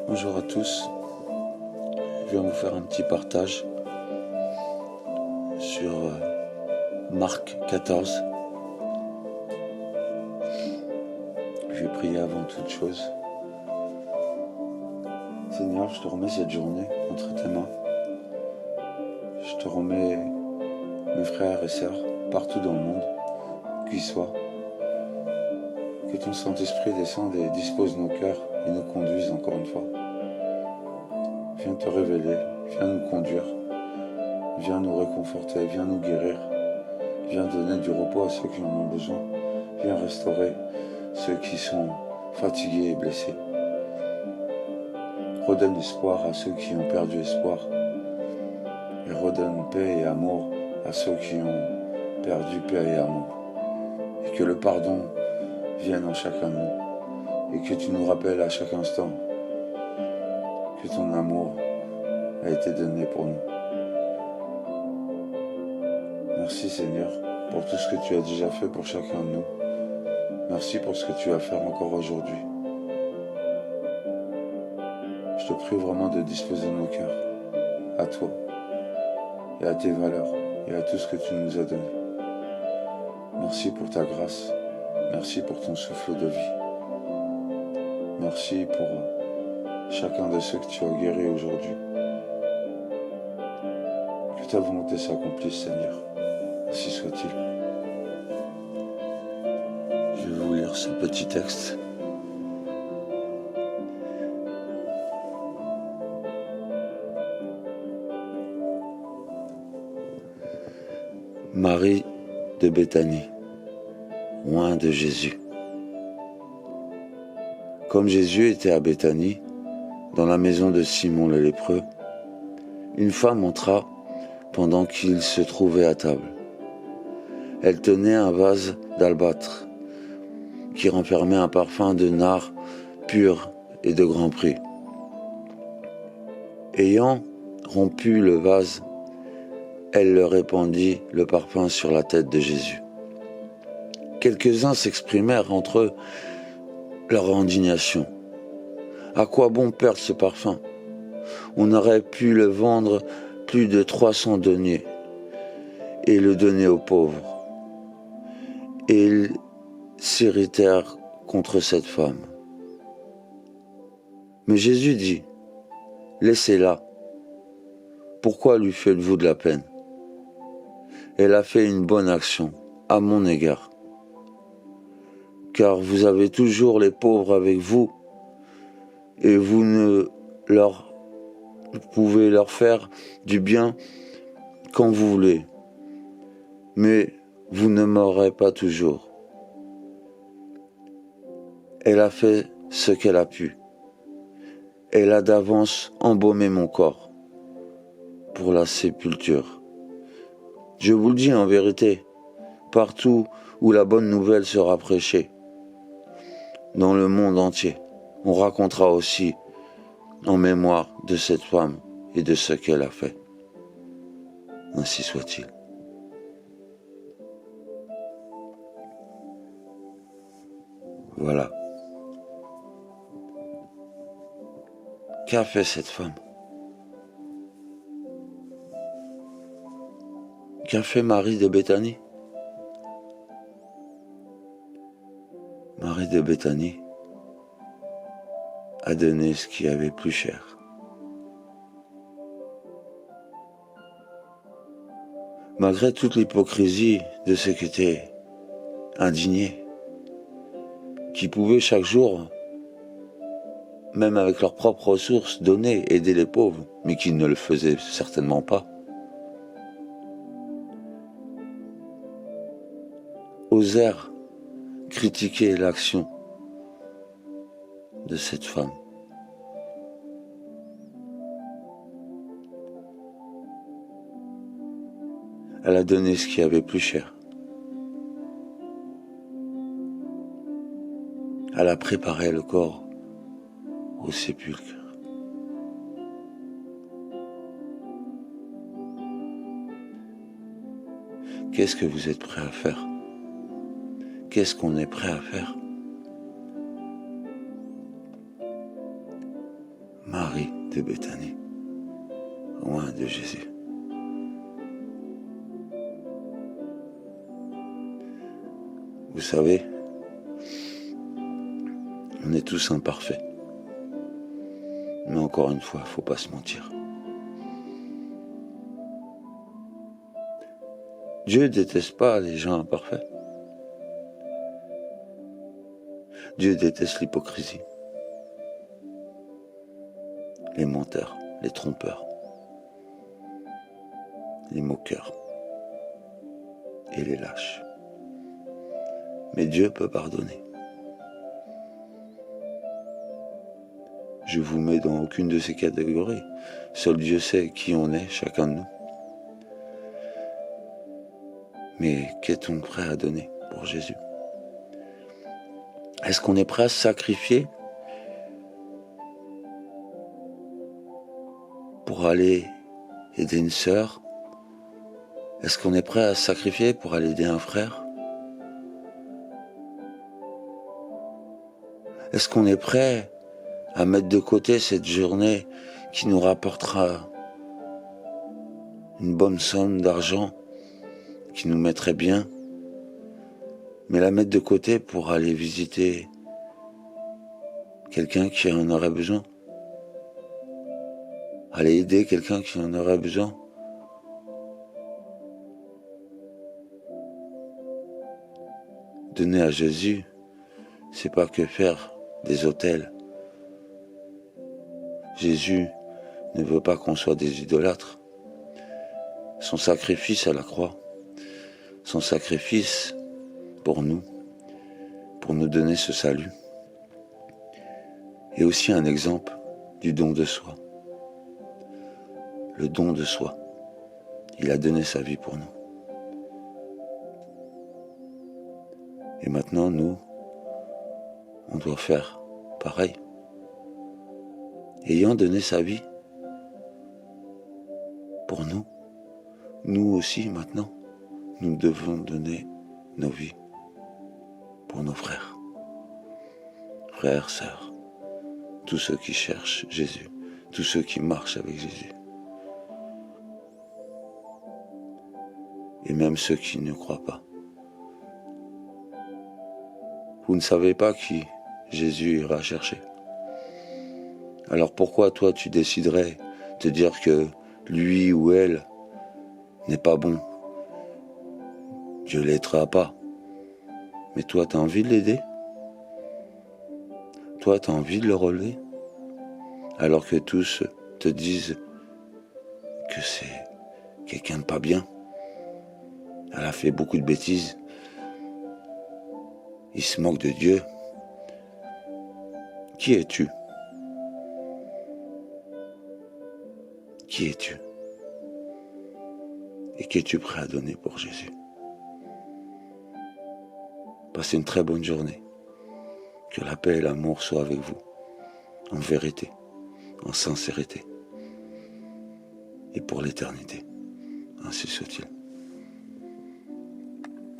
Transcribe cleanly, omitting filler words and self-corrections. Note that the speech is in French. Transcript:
Bonjour à tous, je viens vous faire un petit partage sur Marc 14. Je vais prier avant toute chose. Seigneur, je te remets cette journée entre tes mains. Je te remets mes frères et sœurs partout dans le monde, qu'ils soient. Que ton Saint-Esprit descende et dispose nos cœurs et nous conduise encore une fois. Viens te révéler, viens nous conduire, viens nous réconforter, viens nous guérir, viens donner du repos à ceux qui en ont besoin, viens restaurer ceux qui sont fatigués et blessés. Redonne espoir à ceux qui ont perdu espoir et redonne paix et amour à ceux qui ont perdu paix et amour. Et que le pardon vienne en chacun de nous et que tu nous rappelles à chaque instant que ton amour a été donné pour nous. Merci Seigneur pour tout ce que tu as déjà fait pour chacun de nous. Merci pour ce que tu vas faire encore aujourd'hui. Je te prie vraiment de disposer nos cœurs à toi et à tes valeurs et à tout ce que tu nous as donné. Merci pour ta grâce. Merci pour ton souffle de vie. Merci pour chacun de ceux que tu as guéris aujourd'hui. Que ta volonté s'accomplisse, Seigneur. Ainsi soit-il. Je vais vous lire ce petit texte. Marie de Béthanie, loin de Jésus. Comme Jésus était à Béthanie, dans la maison de Simon le lépreux, une femme entra pendant qu'il se trouvait à table. Elle tenait un vase d'albâtre qui renfermait un parfum de nard pur et de grand prix. Ayant rompu le vase, elle leur répandit le parfum sur la tête de Jésus. Quelques-uns s'exprimèrent entre eux leur indignation. À quoi bon perdre ce parfum? On aurait pu le vendre plus de 300 deniers et le donner aux pauvres. Et ils s'irritèrent contre cette femme. Mais Jésus dit, laissez-la. Pourquoi lui faites-vous de la peine? Elle a fait une bonne action à mon égard. Car vous avez toujours les pauvres avec vous et vous pouvez leur faire du bien quand vous voulez. Mais vous ne m'aurez pas toujours. Elle a fait ce qu'elle a pu. Elle a d'avance embaumé mon corps pour la sépulture. Je vous le dis en vérité, partout où la bonne nouvelle sera prêchée, dans le monde entier, on racontera aussi en mémoire de cette femme et de ce qu'elle a fait. Ainsi soit-il. Voilà. Qu'a fait cette femme? Qu'a fait Marie de Béthanie? Marie de Béthanie a donné ce qui avait plus cher. Malgré toute l'hypocrisie de ceux qui étaient indignés, qui pouvaient chaque jour, même avec leurs propres ressources, donner, aider les pauvres, mais qui ne le faisaient certainement pas, osèrent critiquer l'action de cette femme. Elle a donné ce qui avait plus cher. Elle a préparé le corps au sépulcre. Qu'est-ce que vous êtes prêt à faire? Qu'est-ce qu'on est prêt à faire Marie de Béthanie, loin de Jésus. Vous savez, on est tous imparfaits. Mais encore une fois, il ne faut pas se mentir. Dieu ne déteste pas les gens imparfaits. Dieu déteste l'hypocrisie, les menteurs, les trompeurs, les moqueurs et les lâches. Mais Dieu peut pardonner. Je vous mets dans aucune de ces catégories. Seul Dieu sait qui on est, chacun de nous. Mais qu'est-on prêt à donner pour Jésus? Est-ce qu'on est prêt à se sacrifier pour aller aider une sœur? Est-ce qu'on est prêt à se sacrifier pour aller aider un frère? Est-ce qu'on est prêt à mettre de côté cette journée qui nous rapportera une bonne somme d'argent, qui nous mettrait bien, mais la mettre de côté pour aller visiter quelqu'un qui en aurait besoin? Aller aider quelqu'un qui en aurait besoin? Donner à Jésus, c'est pas que faire des autels. Jésus ne veut pas qu'on soit des idolâtres. Son sacrifice à la croix, son sacrifice pour nous donner ce salut, est aussi un exemple du don de soi. Le don de soi. Il a donné sa vie pour nous. Et maintenant, nous, on doit faire pareil. Ayant donné sa vie pour nous, nous aussi maintenant, nous devons donner nos vies pour nos frères. Frères, sœurs, tous ceux qui cherchent Jésus, tous ceux qui marchent avec Jésus. Et même ceux qui ne croient pas. Vous ne savez pas qui Jésus ira chercher. Alors pourquoi toi tu déciderais de dire que lui ou elle n'est pas bon? Dieu l'aidera pas. Mais toi tu as envie de l'aider? Toi tu as envie de le relever? Alors que tous te disent que c'est quelqu'un de pas bien. Elle a fait beaucoup de bêtises. Il se moque de Dieu. Qui es-tu? Qui es-tu? Et qu'es-tu prêt à donner pour Jésus? Passez une très bonne journée. Que la paix et l'amour soient avec vous, en vérité, en sincérité, et pour l'éternité. Ainsi soit-il.